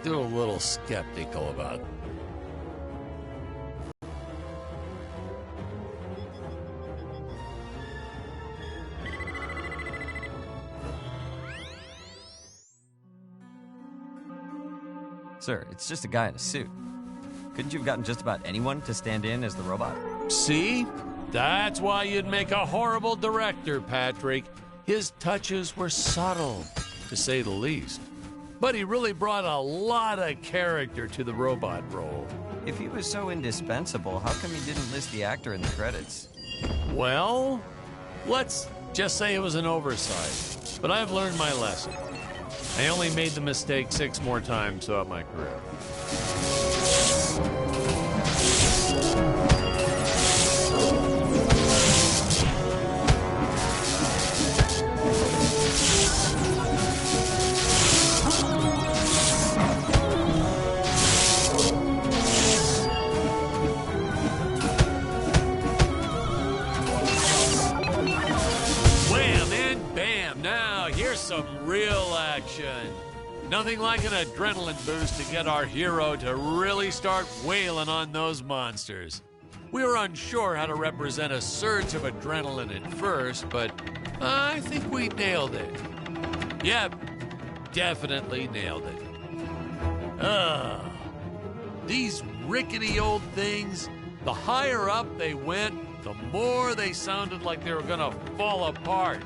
still a little skeptical about. Sir, it's just a guy in a suit. Couldn't you have gotten just about anyone to stand in as the robot? See? That's why you'd make a horrible director, Patrick. His touches were subtle, to say the least. But he really brought a lot of character to the robot role. If he was so indispensable, how come he didn't list the actor in the credits? Well, let's just say it was an oversight. But I've learned my lesson. I only made the mistake 6 more times throughout my career. Some real action. Nothing like an adrenaline boost to get our hero to really start wailing on those monsters. We were unsure how to represent a surge of adrenaline at first, but I think we nailed it. Yep, definitely nailed it. These rickety old things, the higher up they went, the more they sounded like they were gonna fall apart.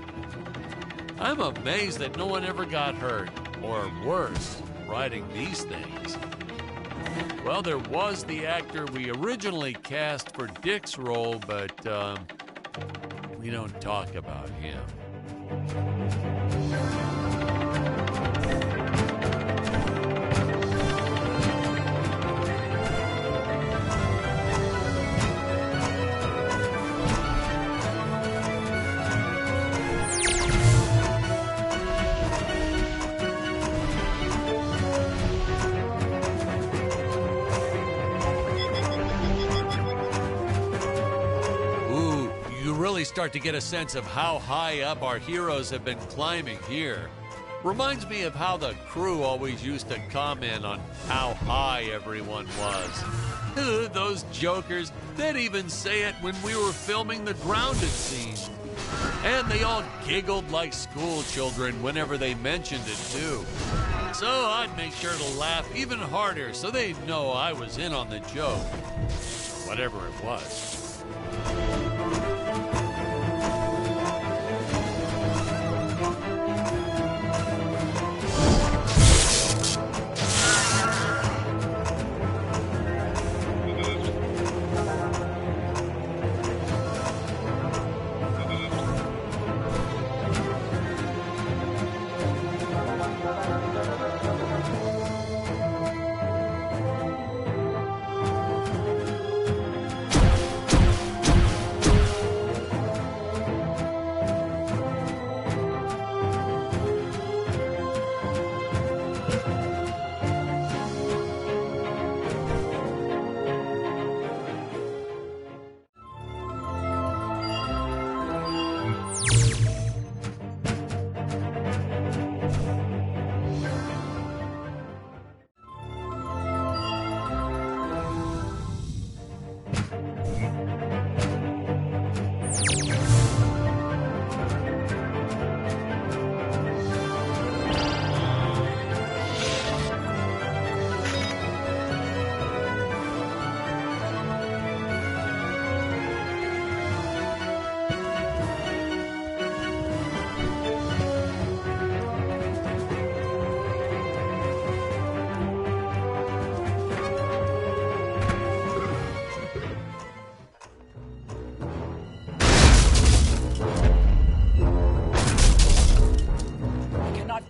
I'm amazed that no one ever got hurt, or worse, riding these things. Well, there was the actor we originally cast for Dick's role, but we don't talk about him. Start to get a sense of how high up our heroes have been climbing here. Reminds me of how the crew always used to comment on how high everyone was. Those jokers, they'd even say it when we were filming the grounded scene. And they all giggled like school children whenever they mentioned it too. So I'd make sure to laugh even harder so they'd know I was in on the joke. Whatever it was.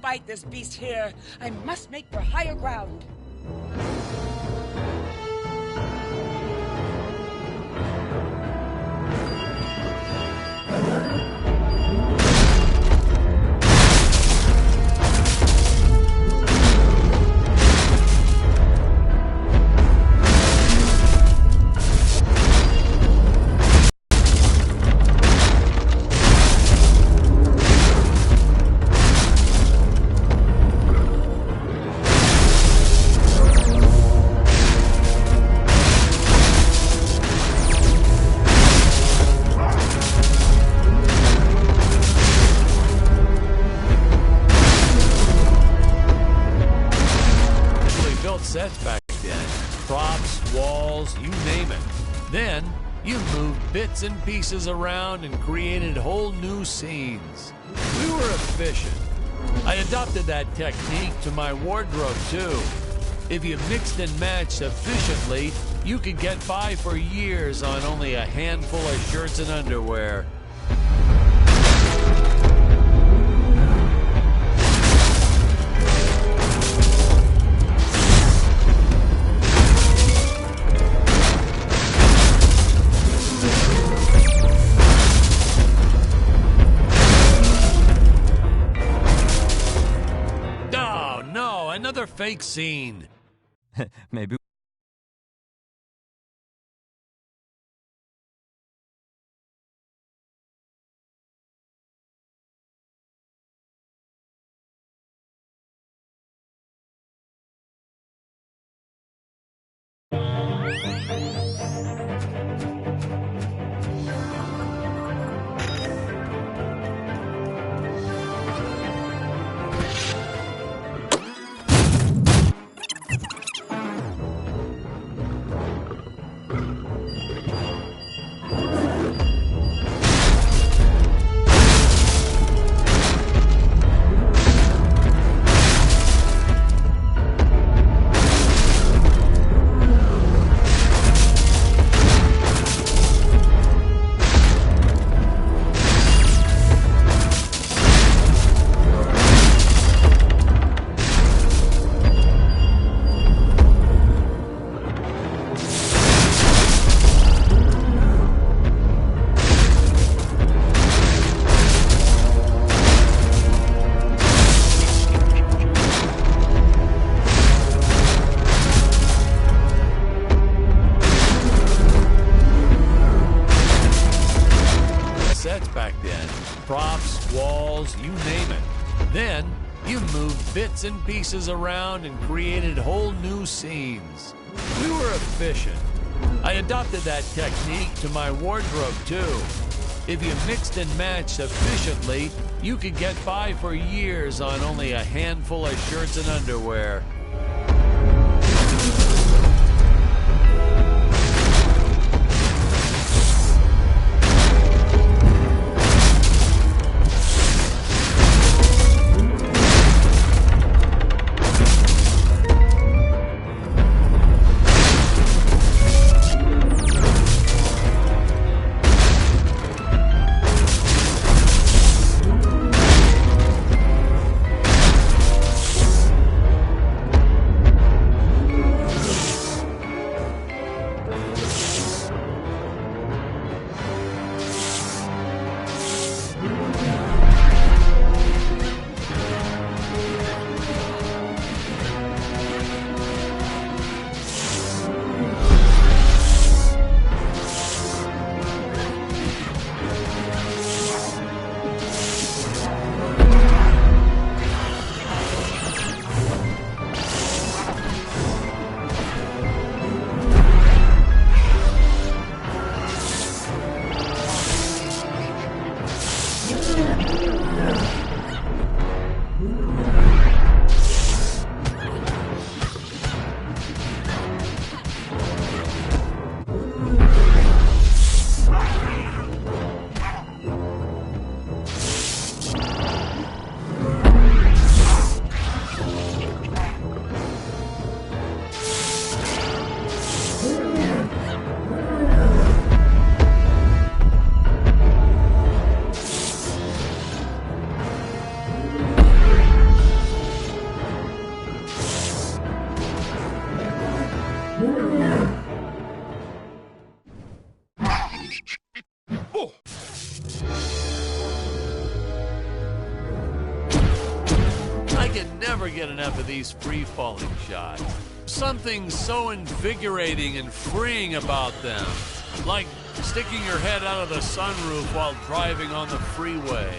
Fight this beast here. I must make for higher ground. sets back then. Props, walls, you name it. Then, you moved bits and pieces around and created whole new scenes. We were efficient. I adopted that technique to my wardrobe, too. If you mixed and matched efficiently, you could get by for years on only a handful of shirts and underwear. Oh, no, another fake scene. Maybe. Back then. Props, walls, you name it. Then, you moved bits and pieces around and created whole new scenes. We were efficient. I adopted that technique to my wardrobe, too. If you mixed and matched efficiently, you could get by for years on only a handful of shirts and underwear. I can never get enough of these free-falling shots. Something so invigorating and freeing about them. Like sticking your head out of the sunroof while driving on the freeway.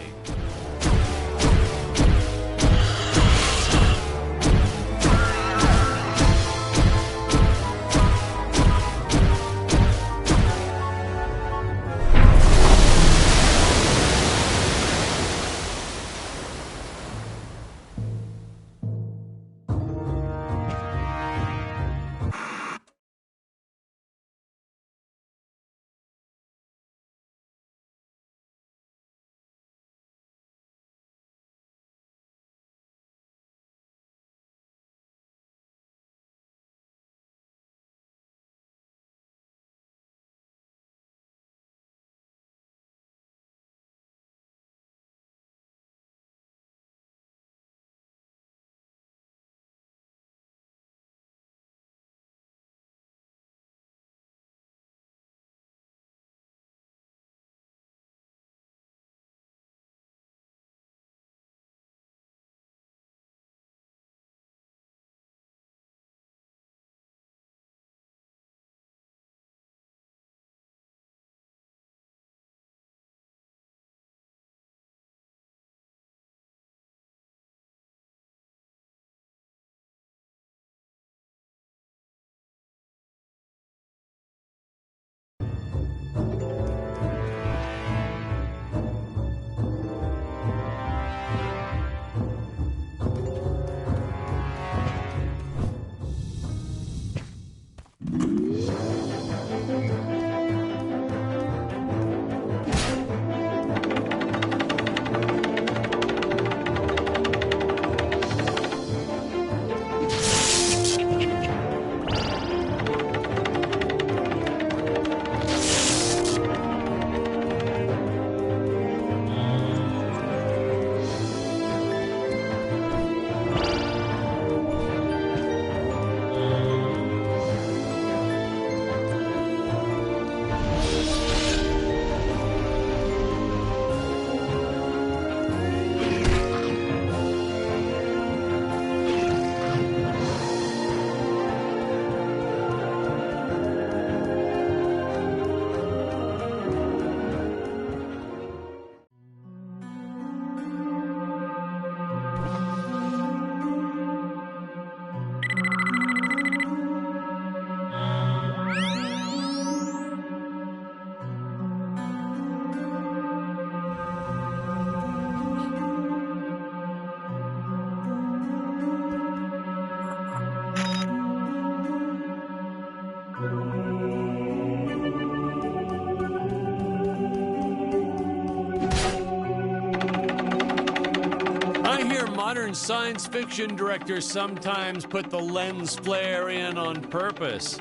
Modern science fiction directors sometimes put the lens flare in on purpose.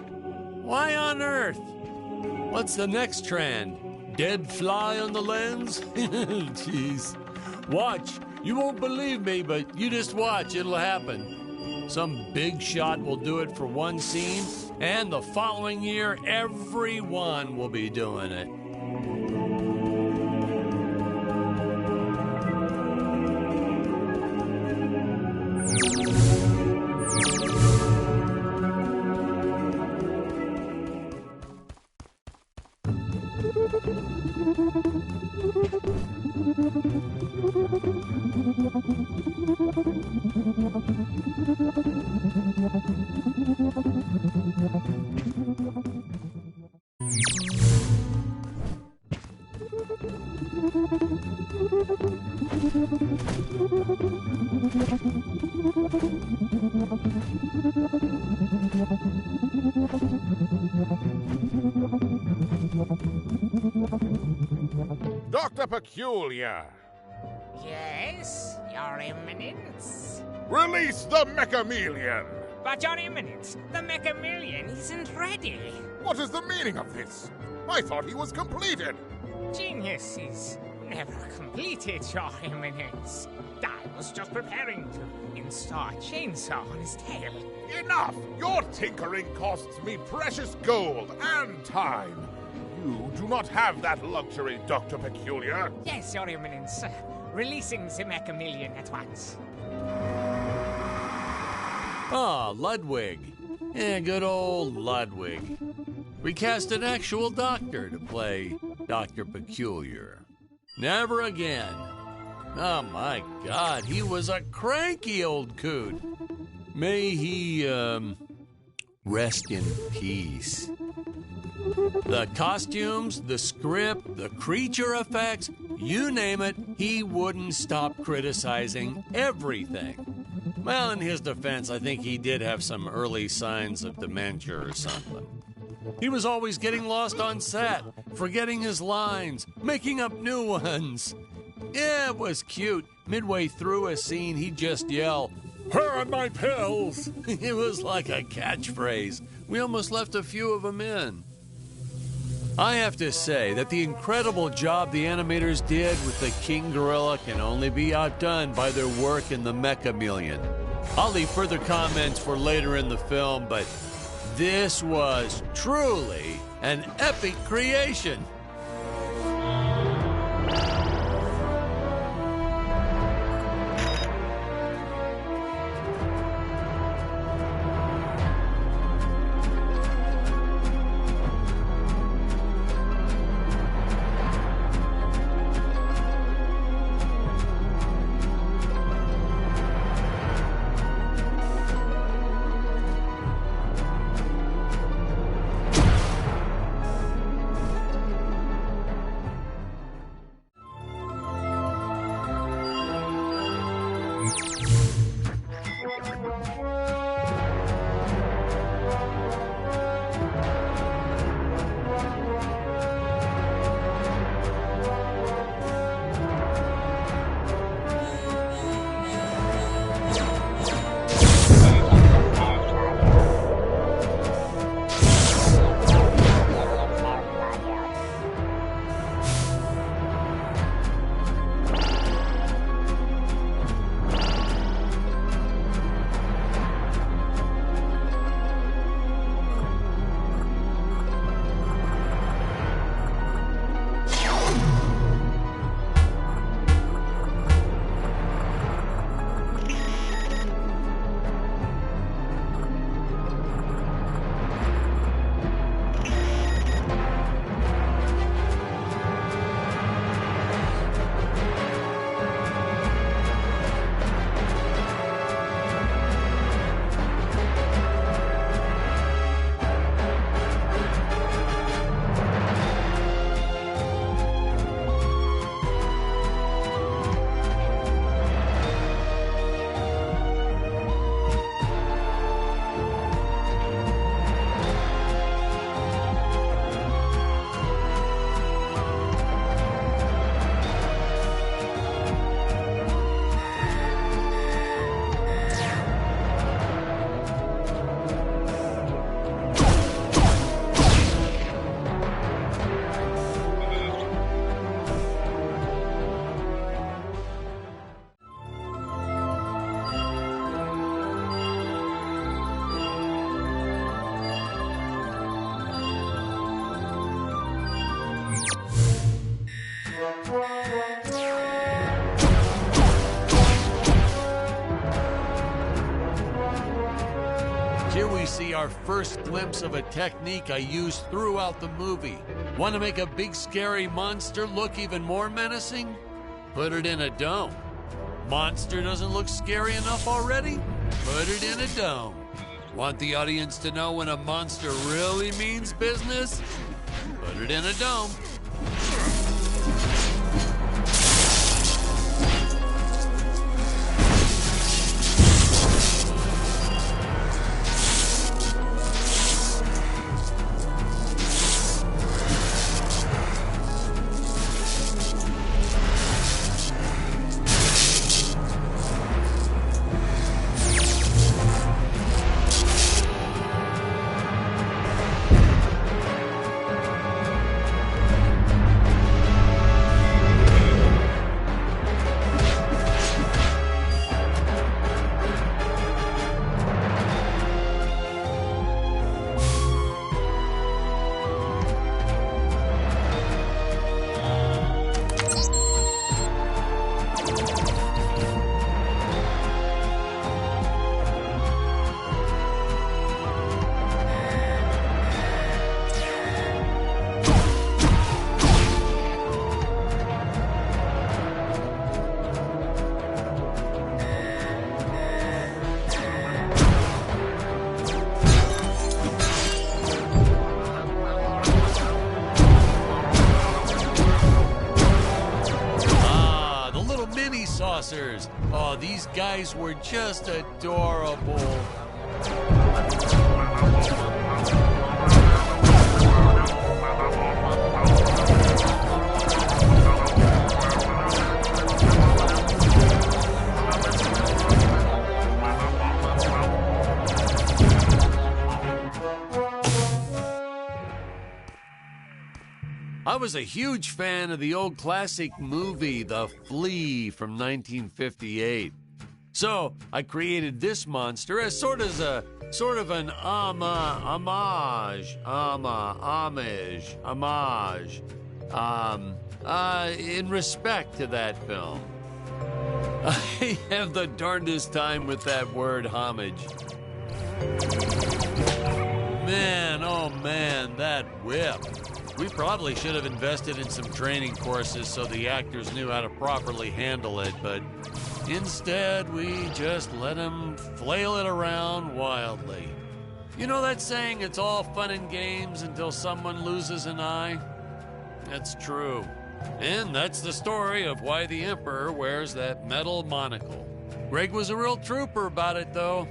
Why on earth? What's the next trend? Dead fly on the lens? Jeez. Watch. You won't believe me, but you just watch. It'll happen. Some big shot will do it for one scene, and the following year, everyone will be doing it. Dr. Peculiar! Yes, Your Eminence. Release the Mechameleon! But Your Eminence, the Mechameleon isn't ready. What is the meaning of this? I thought he was completed. Genius is never completed, Your Eminence. I was just preparing to install a chainsaw on his tail. Enough! Your tinkering costs me precious gold and time. You do not have that luxury, Dr. Peculiar. Yes, Your Eminence. Releasing the Mechameleon at once. Ah, Ludwig. Yeah, good old Ludwig. We cast an actual doctor to play Dr. Peculiar. Never again. Oh my God, he was a cranky old coot. May he, rest in peace. The costumes, the script, the creature effects, you name it, he wouldn't stop criticizing everything. Well, in his defense, I think he did have some early signs of dementia or something. He was always getting lost on set, forgetting his lines, making up new ones. Yeah, it was cute. Midway through a scene, he'd just yell, "Where are my pills?" It was like a catchphrase. We almost left a few of them in. I have to say that the incredible job the animators did with the King Gorilla can only be outdone by their work in the Mechameleon. I'll leave further comments for later in the film, but this was truly an epic creation. here we see our first glimpse of a technique I used throughout the movie. Want to make a big scary monster look even more menacing? Put it in a dome. Monster doesn't look scary enough already? Put it in a dome. Want the audience to know when a monster really means business? Put it in a dome. Saucers. Oh, these guys were just adorable. I was a huge fan of the old classic movie, The Flea from 1958. So I created this monster as sort of an homage in respect to that film. I have the darndest time with that word homage. Man, oh man, that whip. We probably should have invested in some training courses so the actors knew how to properly handle it, but instead we just let them flail it around wildly. You know that saying, it's all fun and games until someone loses an eye? That's true. And that's the story of why the Emperor wears that metal monocle. Greg was a real trooper about it, though.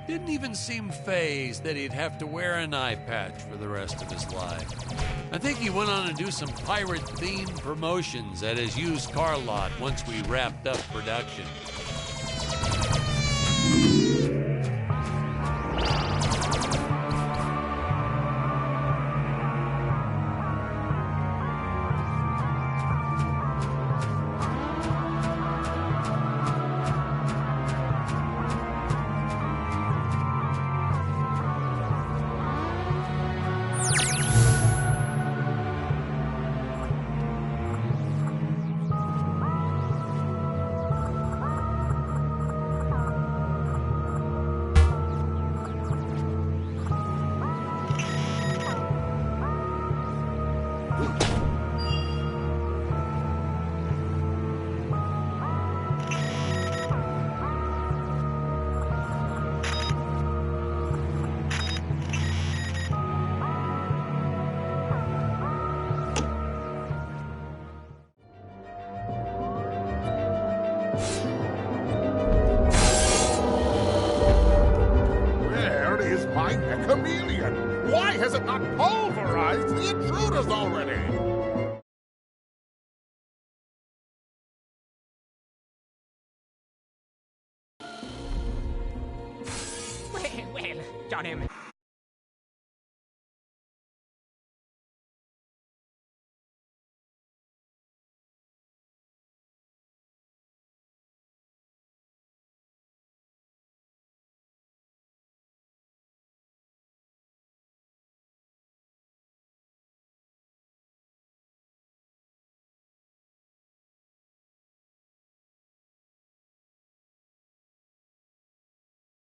Didn't even seem fazed that he'd have to wear an eye patch for the rest of his life. I think he went on to do some pirate-themed promotions at his used car lot once we wrapped up production. Where is my chameleon? Why has it not pulverized the intruders already?